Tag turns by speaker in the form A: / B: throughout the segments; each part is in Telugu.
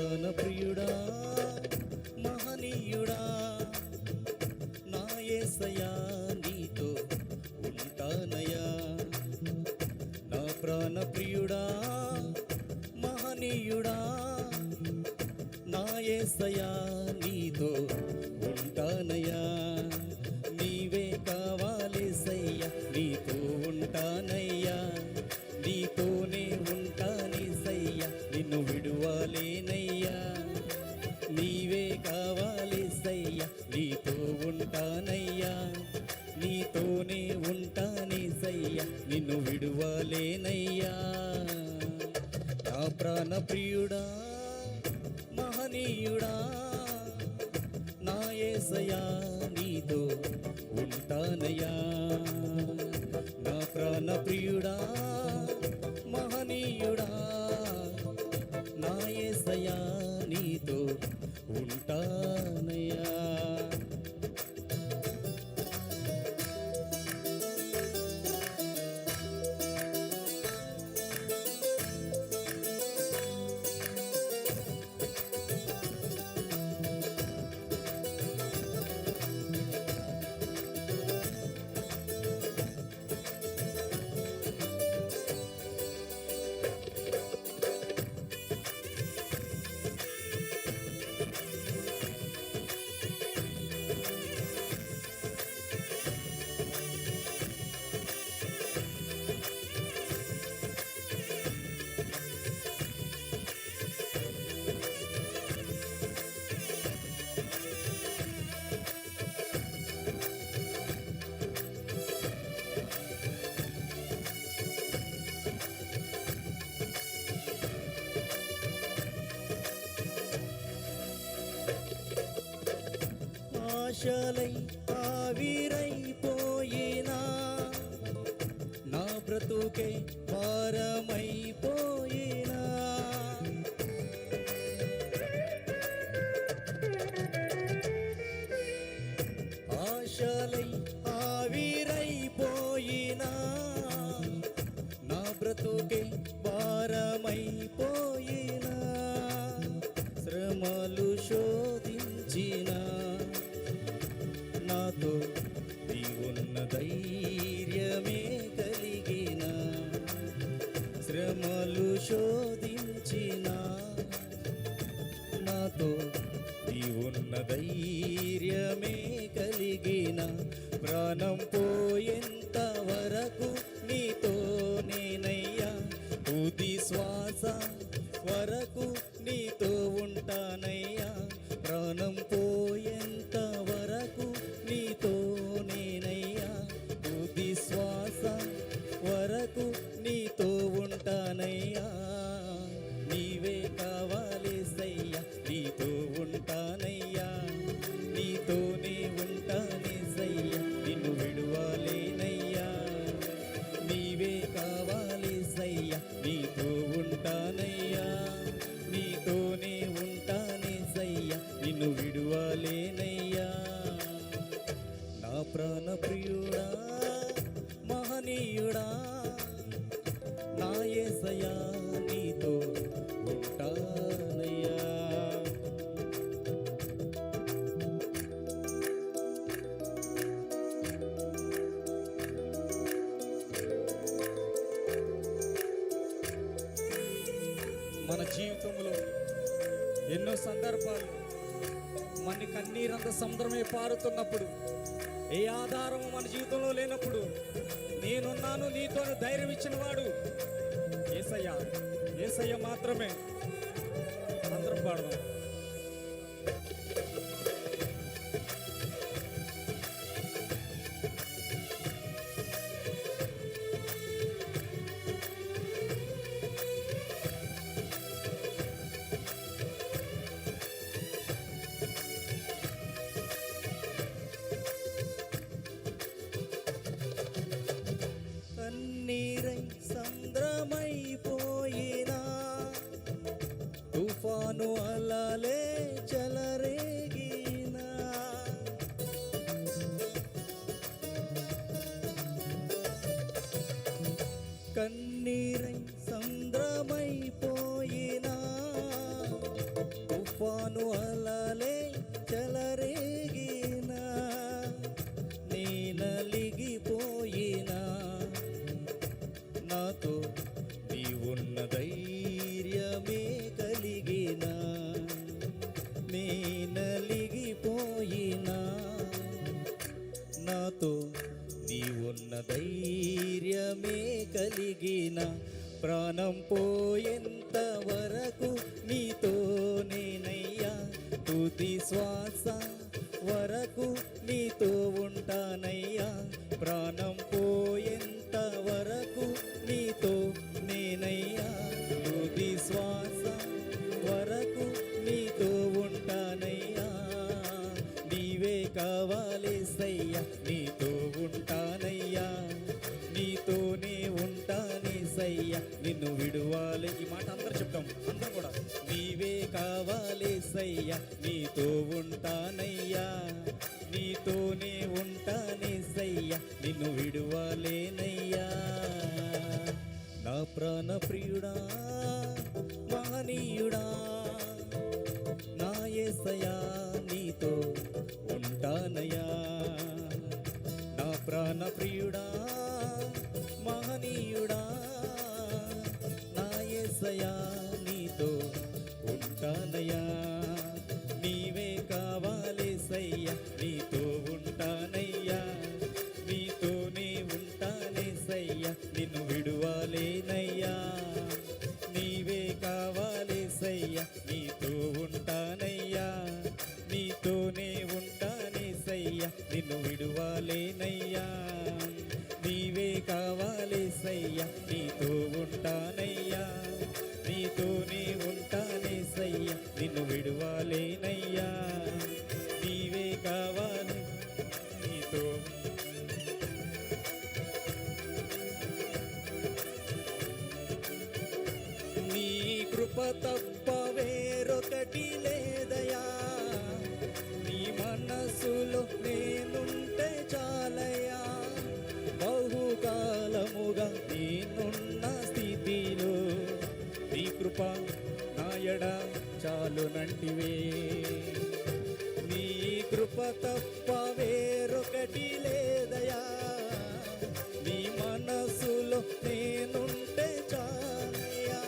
A: ప్రాణ ప్రియుడా మహనీయుడా నా యేసయ్యా నీతో ఉంటానయ్యా. నా ప్రాణ ప్రియుడా మహనీయుడా నా యేసయ్యా నీతో ఉంటానయ్యా. నీవే కావాలేసయ్యా నీతో ఉంటానయ్యా. నీతోనే ఉంటానేసయ్యా నిన్ను విడువలేనయ్యా. నీవే కావాలేసయ్యా నీతో ఉంటానయ్యా. నీతోనే ఉంటానేసయ్యా నిన్ను విడువలేనయ్యా. నా ప్రాణ ప్రియుడా మహనీయుడా నా యేసయ్యా నీతో ఉంటానయ్యా. నా ప్రాణ ప్రియుడా మహనీయుడా నా యేసయ్యా నీతో ఉంటానయ్యా. ఆశలై ఆవిరైపోయినా నా బ్రతుకే భారమైపోయినా ఆశలై ఆవిరైపోయినా నా బ్రతుకే భారమైపోయినా శ్రమలు శోధించినా నాతో నీవున్న ధైర్యమే కలిగిన శ్రమలు శోధించిన నాతో నీవున్న ధైర్యమే కలిగిన ప్రాణం పోయేంత వరకు నీతో నేనయ్యా. తుది శ్వాస వరకు నీతో ఉంటానయ్యా. ప్రాణం పోయేంత వరకు నీతో నేనయ్యా. తుది శ్వాస వరకు నీతో ఉంటానయ్యా. నీవే కావాలేసయ్యా నీతో ఉంటానయ్యా. నీతోనే ఉంటానేసయ్యా నిన్ను విడువలేనయ్యా. నీవే కావాలేసయ్యా నీతో ఉంటానయ్యా. నీతోనే ఉంటానేసయ్యా నిన్ను విడువలేనయ్యా. నా ప్రాణ ప్రియుడా మహనీయుడా నా యేసయ్యా నీతో ఉంటానయ్యా. మన జీవితంలో ఎన్నో సందర్భాలు మన కన్నీరంత సముద్రమే పారుతున్నప్పుడు, ఏ ఆధారము మన జీవితంలో లేనప్పుడు నేనున్నాను నీతో ధైర్యం ఇచ్చిన వాడు యేసయ్య. యేసయ్య మాత్రమే. అందరం పాడదాం. కన్నీరై సంద్రమైపోయినా తుఫాను అలలే చెలరేగినా కన్నీరై సంద్రమైపోయినా తుఫాను అలలే చెలరేగినా నేనలిగిపోయినా నాతో నీవున్న ధైర్యమే కలిగినా నేనలిగిపోయినా నాతో నీవున్న ధైర్యమే కలిగిన ప్రాణం పోయేంత వరకు నీతో నేనయ్యా తుది శ్వాస వరకు నీతో ఉంటానయ్యా ప్రాణం పోయేంత వరకు నీతో నేనయ్యా తుది శ్వాస వరకు నీతో ఉంటానయ్యా నీవే కావాలేసయ్యా నీతో ఉంటానయ్యా నీతోనే ఉంటానేసయ్యా నిన్ను విడువాలి ఈ మాట అందరూ చెప్తాం అందరం కూడా నీవే కావాలేసయ్యా నీతో ఉంటానయ్యా నీతోనే ఉంటానేసయ్యా నిన్ను విడువాలేనయ్యా నా ప్రాణ ప్రియుడా మహనీయుడా నా యేసయ్యా నీతో ఉంటానయ్యా నా ప్రాణ ప్రియుడా మహనీయుడా నా యేసయ్యా నీతో ఉంటానయ్యా నీవే కావాలేసయ్యా నీతో ఉంటానయ్యా నీతోనే ఉంటానేసయ్యా నిన్ను విడువాలేనయ్యా నీవే కావాలేసయ్యా నీతో ఉంటానయ్యా నీతోనే ఉంటానేసయ్యా నిన్ను విడువాలేనయ్యా నీవే కావాలేసయ్యా నీతో ఉంటానయ్యా నీతోనే ఉంటానేసయ్యా నిన్ను విడువాలేనయ్యా నీవే కావాలి నీతో నీ కృప తప్ప వేరొకటి లేదయా నీ మనసులో నేనుంటే చాలయ్యా బహుకాలముగా నేనున్న స్థితిలో నీ కృప నాయడ చాలునంటివే నీ కృప తప్ప వేరొకటి లేదయా నీ మనసులో నేనుంటే చాలయ్యా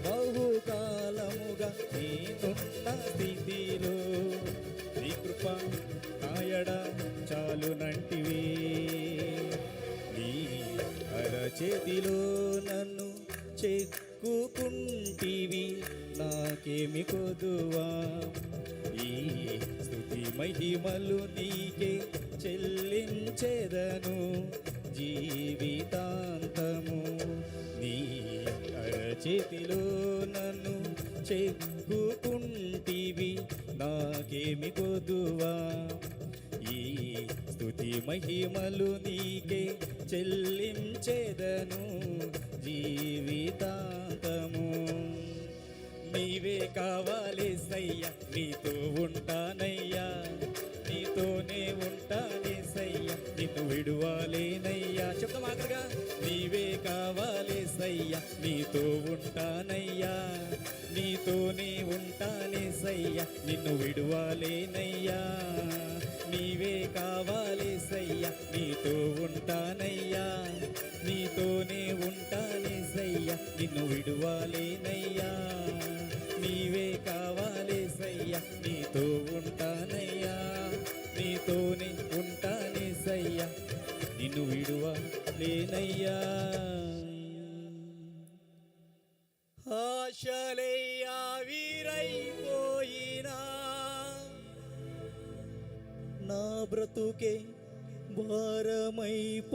A: బహుకాలముగా నేనున్న స్థితిలో నీ కృప నాయడ చాలునంటివే నీ అరచేతిలో నన్ను చెక్కుకుంటివి నాకేమి కొదువా ఈ స్తుతి మహిమలు నీకే చెల్లించెదను జీవితాంతము నీ అరచేతిలో నన్ను చెక్కుకుంటివి నాకేమి కొదువా ఈ స్తుతి మహిమలు నీకే చెల్లించెదను జీవితాంతము నీవే కావాలేసయ్యా నీతో ఉంటానయ్యా నీతోనే ఉంటానేసయ్యా నిన్ను విడువాలేనయ్యా చెప్తాం ఆఖరిగా నీవే కావాలేసయ్యా నీతో ఉంటానయ్యా నీతోనే ఉంటానేసయ్యా నిన్ను విడువాలేనయ్యా నీవే కావాలేసయ్యా నీతో ఉంటానయ్యా నీతోనే ఉంటానేసయ్యా నిన్ను విడువాలేనయ్యా నీవే కావాలేసయ్యా నీతో ఉంటానయ్యా నీతోనే ఉంటానేసయ్యా నిన్ను విడువాలేనయ్యా ఆశలయ్యా వీరైపోయినా నా బ్రతుకే భారమైపో